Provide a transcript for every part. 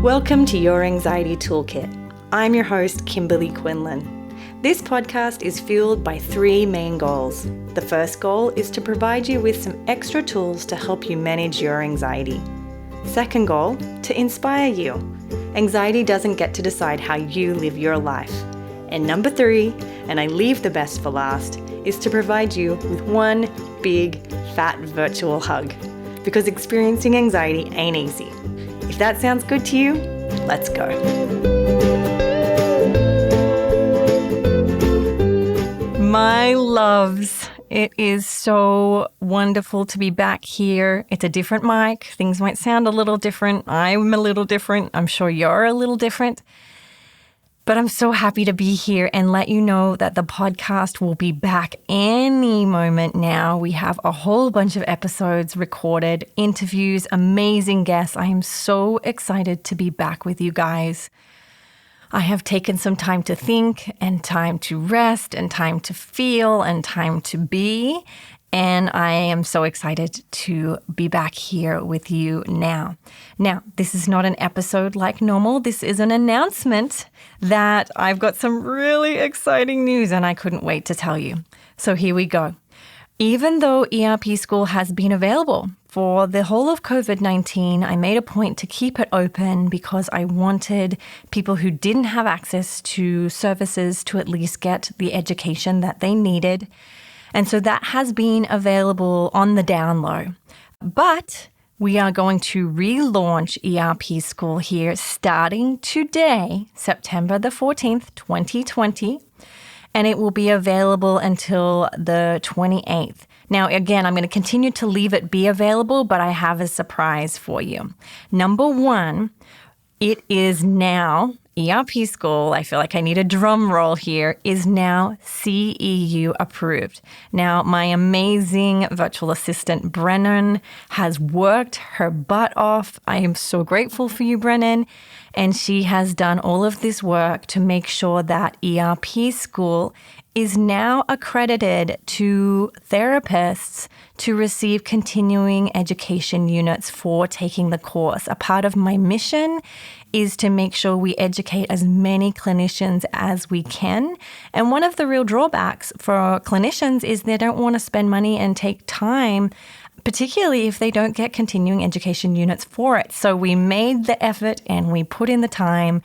Welcome to your Anxiety Toolkit. I'm your host, Kimberly Quinlan. This podcast is fueled by three main goals. The first goal is to provide you with some extra tools to help you manage your anxiety. Second goal, to inspire you. Anxiety doesn't get to decide how you live your life. And number three, and I leave the best for last, is to provide you with one big, fat virtual hug. Because experiencing anxiety ain't easy. If that sounds good to you, let's go. My loves, it is so wonderful to be back here. It's a different mic. Things might sound a little different. I'm a little different. I'm sure you're a little different. But I'm so happy to be here and let you know that the podcast will be back any moment now. We have a whole bunch of episodes recorded, interviews, amazing guests. I am so excited to be back with you guys. I have taken some time to think and time to rest and time to feel and time to be. And I am so excited to be back here with you now. Now, this is not an episode like normal. This is an announcement that I've got some really exciting news and I couldn't wait to tell you. So here we go. Even though ERP School has been available for the whole of COVID-19, I made a point to keep it open because I wanted people who didn't have access to services to at least get the education that they needed. And so that has been available on the down low. But we are going to relaunch ERP School here starting today, September the 14th, 2020. And it will be available until the 28th. Now, again, I'm going to continue to leave it be available, but I have a surprise for you. Number one, it is now ERP School, I feel like I need a drum roll here, is now CEU approved. Now, my amazing virtual assistant, Brennan, has worked her butt off. I am so grateful for you, Brennan. And she has done all of this work to make sure that ERP School is now accredited to therapists to receive continuing education units for taking the course. A part of my mission is to make sure we educate as many clinicians as we can. And one of the real drawbacks for clinicians is they don't want to spend money and take time, particularly if they don't get continuing education units for it. So we made the effort and we put in the time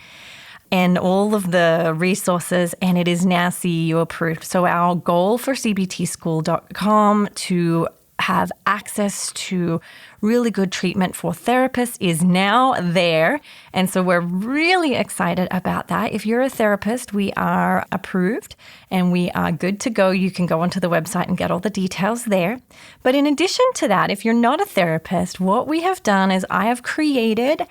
and all of the resources, and it is now CEU approved. So our goal for cbtschool.com to have access to really good treatment for therapists is now there. And so we're really excited about that. If you're a therapist, we are approved and we are good to go. You can go onto the website and get all the details there. But in addition to that, if you're not a therapist, what we have done is I have created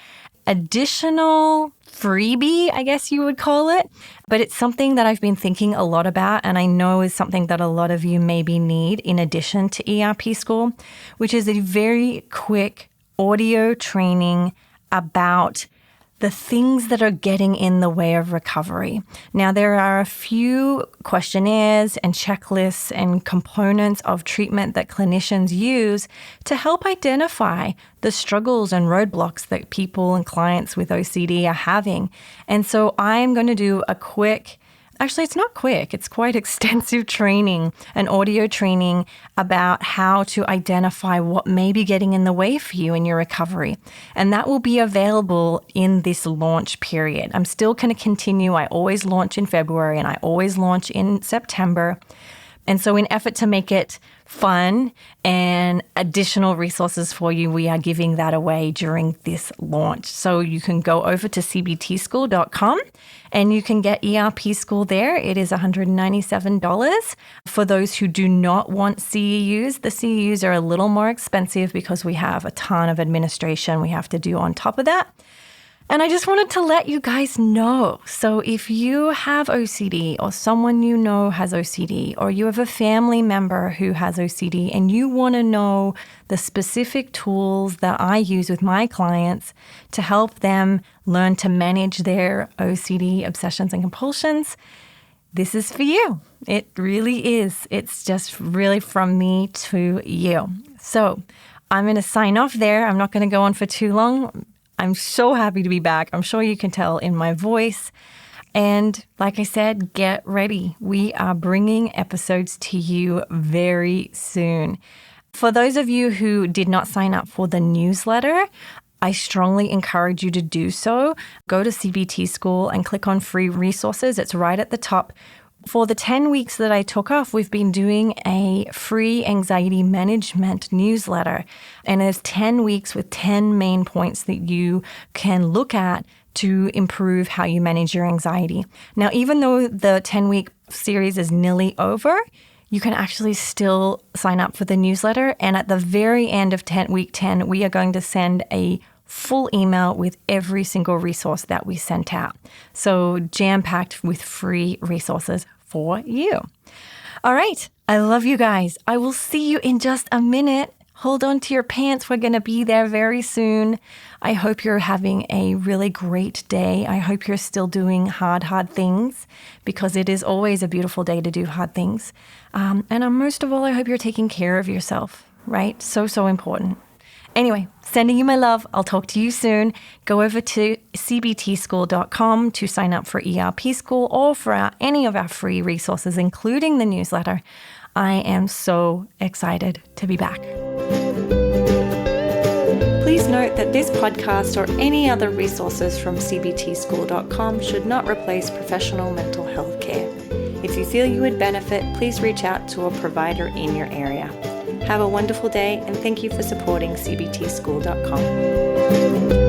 additional freebie, I guess you would call it, but it's something that I've been thinking a lot about and I know is something that a lot of you maybe need in addition to ERP School, which is a very quick audio training about the things that are getting in the way of recovery. Now, there are a few questionnaires and checklists and components of treatment that clinicians use to help identify the struggles and roadblocks that people and clients with OCD are having. And so I'm going to do a quick, actually, it's not quick, it's quite extensive training, an audio training about how to identify what may be getting in the way for you in your recovery. And that will be available in this launch period. I'm still going to continue. I always launch in February and I always launch in September. And so in effort to make it fun and additional resources for you, we are giving that away during this launch. So you can go over to cbtschool.com and you can get ERP School there. It is $197. For those who do not want CEUs, the CEUs are a little more expensive because we have a ton of administration we have to do on top of that. And I just wanted to let you guys know. So if you have OCD or someone you know has OCD or you have a family member who has OCD and you want to know the specific tools that I use with my clients to help them learn to manage their OCD obsessions and compulsions, this is for you. It really is. It's just really from me to you. So I'm going to sign off there. I'm not going to go on for too long. I'm so happy to be back. I'm sure you can tell in my voice. And like I said, get ready. We are bringing episodes to you very soon. For those of you who did not sign up for the newsletter, I strongly encourage you to do so. Go to CBT School and click on free resources. It's right at the top. For the 10 weeks that I took off, we've been doing a free anxiety management newsletter. And there's 10 weeks with 10 main points that you can look at to improve how you manage your anxiety. Now, even though the 10-week series is nearly over, you can actually still sign up for the newsletter. And at the very end of week 10, we are going to send a full email with every single resource that we sent out. So jam-packed with free resources for you. All right. I love you guys. I will see you in just a minute. Hold on to your pants. We're going to be there very soon. I hope you're having a really great day. I hope you're still doing hard things, because it is always a beautiful day to do hard things. And most of all, I hope you're taking care of yourself, right? So important. Anyway, sending you my love. I'll talk to you soon. Go over to cbtschool.com to sign up for ERP School or for any of our free resources, including the newsletter. I am so excited to be back. Please note that this podcast or any other resources from cbtschool.com should not replace professional mental health care. If you feel you would benefit, please reach out to a provider in your area. Have a wonderful day, and thank you for supporting cbtschool.com.